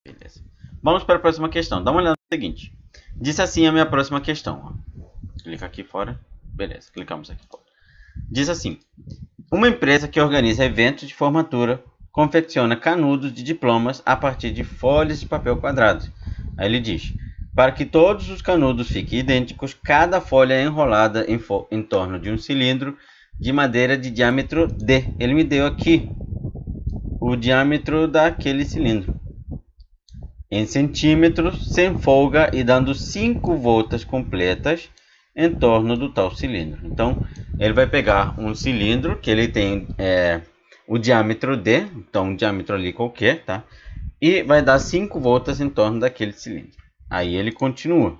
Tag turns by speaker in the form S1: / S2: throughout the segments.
S1: Beleza. Vamos para a próxima questão. Dá uma olhada no seguinte. Disse assim a minha próxima questão. Ó. Clica aqui fora. Beleza, clicamos aqui fora. Diz assim. Uma empresa que organiza eventos de formatura confecciona canudos de diplomas a partir de folhas de papel quadrado. Aí ele diz, para que todos os canudos fiquem idênticos, cada folha é enrolada em torno de um cilindro de madeira de diâmetro D. Ele me deu aqui o diâmetro daquele cilindro em centímetros, sem folga e dando 5 voltas completas em torno do tal cilindro. Então, ele vai pegar um cilindro que ele tem o diâmetro D, então um diâmetro ali qualquer, tá? E vai dar 5 voltas em torno daquele cilindro. Aí ele continua. O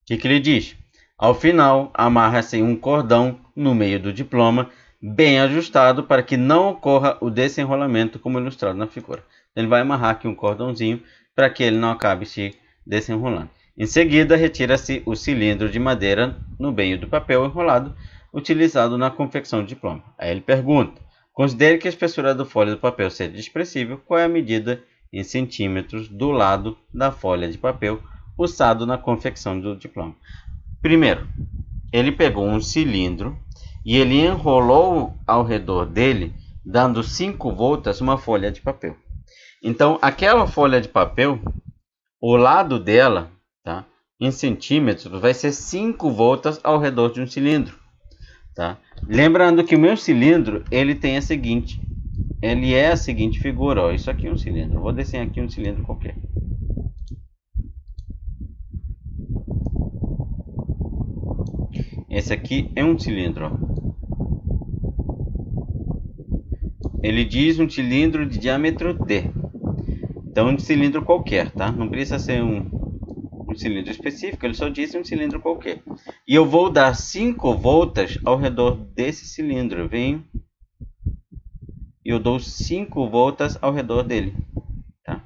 S1: que ele diz? Ao final, amarra-se um cordão no meio do diploma, bem ajustado para que não ocorra o desenrolamento como ilustrado na figura. Ele vai amarrar aqui um cordãozinho para que ele não acabe se desenrolando. Em seguida, retira-se o cilindro de madeira no meio do papel enrolado, utilizado na confecção de diploma. Aí ele pergunta, considere que a espessura da folha do papel seja expressível, qual é a medida em centímetros do lado da folha de papel usado na confecção do diploma? Primeiro, ele pegou um cilindro e ele enrolou ao redor dele, dando 5 voltas, uma folha de papel. Então, aquela folha de papel, o lado dela, tá, em centímetros, vai ser 5 voltas ao redor de um cilindro. Tá? Lembrando que o meu cilindro, ele tem a seguinte, ele é a seguinte figura, ó, isso aqui é um cilindro. Eu vou desenhar aqui um cilindro qualquer. Esse aqui é um cilindro, ó. Ele diz um cilindro de diâmetro D. Então, um cilindro qualquer, tá? Não precisa ser um cilindro específico, ele só diz um cilindro qualquer. E eu vou dar 5 voltas ao redor desse cilindro. Eu venho e eu dou 5 voltas ao redor dele, tá?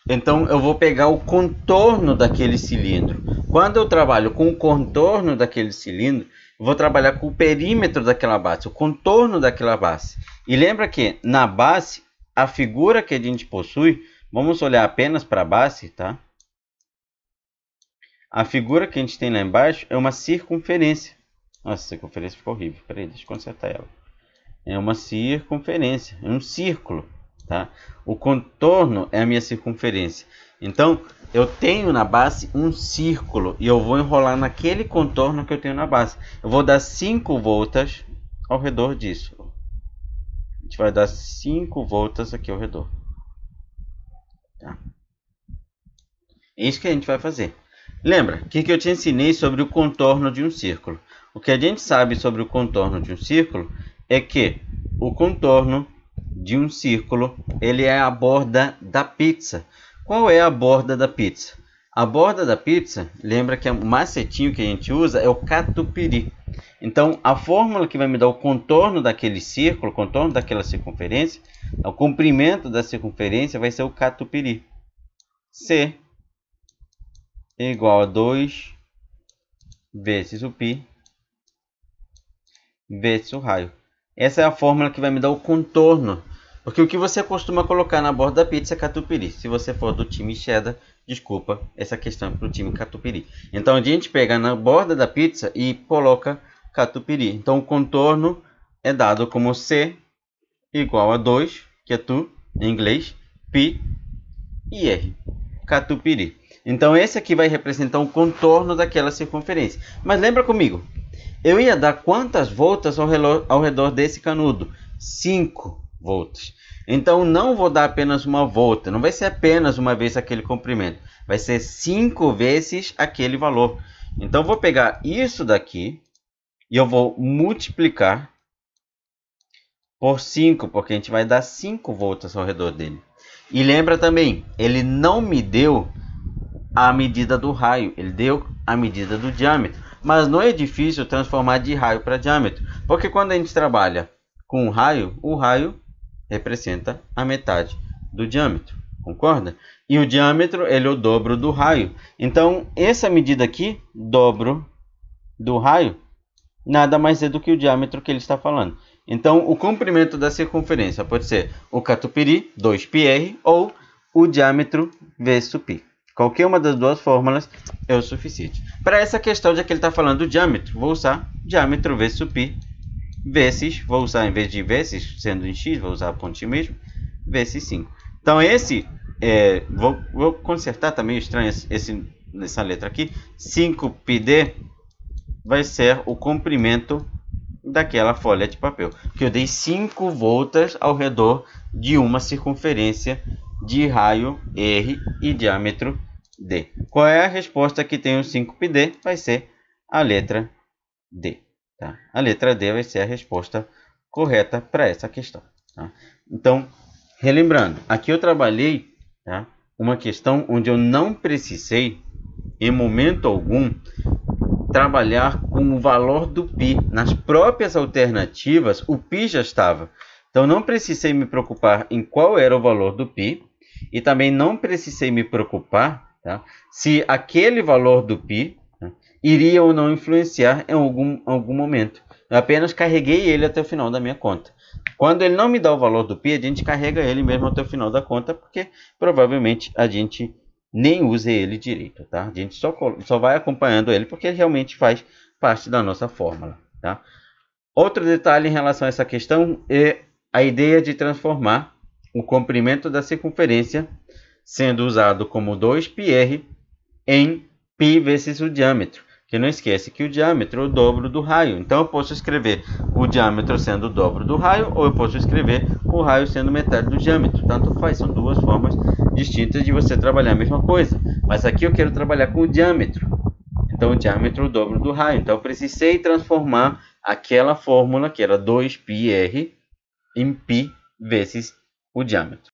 S1: Então, eu vou pegar o contorno daquele cilindro. Quando eu trabalho com o contorno daquele cilindro, eu vou trabalhar com o perímetro daquela base, o contorno daquela base. E lembra que na base, a figura que a gente possui, vamos olhar apenas para a base, tá? A figura que a gente tem lá embaixo é uma circunferência. Nossa, a circunferência ficou horrível. Peraí, deixa eu consertar ela. É uma circunferência, é um círculo, tá? O contorno é a minha circunferência. Então, eu tenho na base um círculo e eu vou enrolar naquele contorno que eu tenho na base. Eu vou dar 5 voltas ao redor disso. A gente vai dar 5 voltas aqui ao redor. Tá? É isso que a gente vai fazer. Lembra que eu te ensinei sobre o contorno de um círculo. O que a gente sabe sobre o contorno de um círculo é que o contorno de um círculo, ele é a borda da pizza. Qual é a borda da pizza? A borda da pizza, lembra que o macetinho que a gente usa é o catupiry. Então, a fórmula que vai me dar o contorno daquele círculo, o contorno daquela circunferência, o comprimento da circunferência vai ser o catupiry. C é igual a 2 vezes o π vezes o raio. Essa é a fórmula que vai me dar o contorno. Porque o que você costuma colocar na borda da pizza é catupiry. Se você for do time cheddar, desculpa, essa questão é para o time catupiry. Então a gente pega na borda da pizza e coloca catupiry. Então o contorno é dado como C igual a 2, que é tu, em inglês, π e R, catupiry. Então esse aqui vai representar o contorno daquela circunferência. Mas lembra comigo, eu ia dar quantas voltas ao redor desse canudo? 5 voltas. Então não vou dar apenas uma volta, não vai ser apenas uma vez aquele comprimento, vai ser 5 vezes aquele valor. Então vou pegar isso daqui e eu vou multiplicar por 5, porque a gente vai dar 5 voltas ao redor dele. E lembra também, ele não me deu a medida do raio, ele deu a medida do diâmetro. Mas não é difícil transformar de raio para diâmetro, porque quando a gente trabalha com o raio representa a metade do diâmetro, concorda? E o diâmetro ele é o dobro do raio. Então, essa medida aqui, dobro do raio, nada mais é do que o diâmetro que ele está falando. Então, o comprimento da circunferência pode ser o catupiry, 2πr, ou o diâmetro vezes o π. Qualquer uma das duas fórmulas é o suficiente. Para essa questão, já que ele está falando do diâmetro, vou usar diâmetro vezes o π, vezes, vou usar em vez de vezes, sendo em x, vou usar a pontinha mesmo, vezes 5. Então esse, vou consertar, tá meio estranho essa letra aqui, 5πd vai ser o comprimento daquela folha de papel, que eu dei 5 voltas ao redor de uma circunferência de raio R e diâmetro D. Qual é a resposta que tem o 5πd? Vai ser a letra D. Tá? A letra D vai ser a resposta correta para essa questão. Tá? Então, relembrando, aqui eu trabalhei, tá, uma questão onde eu não precisei, em momento algum, trabalhar com o valor do π. Nas próprias alternativas, o π já estava. Então, não precisei me preocupar em qual era o valor do π. E também não precisei me preocupar, tá, se aquele valor do π, tá, iria ou não influenciar em algum momento. Eu apenas carreguei ele até o final da minha conta. Quando ele não me dá o valor do π, a gente carrega ele mesmo até o final da conta, porque provavelmente a gente nem use ele direito. Tá? A gente só vai acompanhando ele, porque ele realmente faz parte da nossa fórmula. Tá? Outro detalhe em relação a essa questão é a ideia de transformar o comprimento da circunferência, sendo usado como 2πr, em π vezes o diâmetro. Que não esquece que o diâmetro é o dobro do raio. Então eu posso escrever o diâmetro sendo o dobro do raio, ou eu posso escrever o raio sendo metade do diâmetro. Tanto faz, são duas formas distintas de você trabalhar a mesma coisa. Mas aqui eu quero trabalhar com o diâmetro. Então o diâmetro é o dobro do raio. Então eu precisei transformar aquela fórmula, que era 2πr, em π vezes o diâmetro.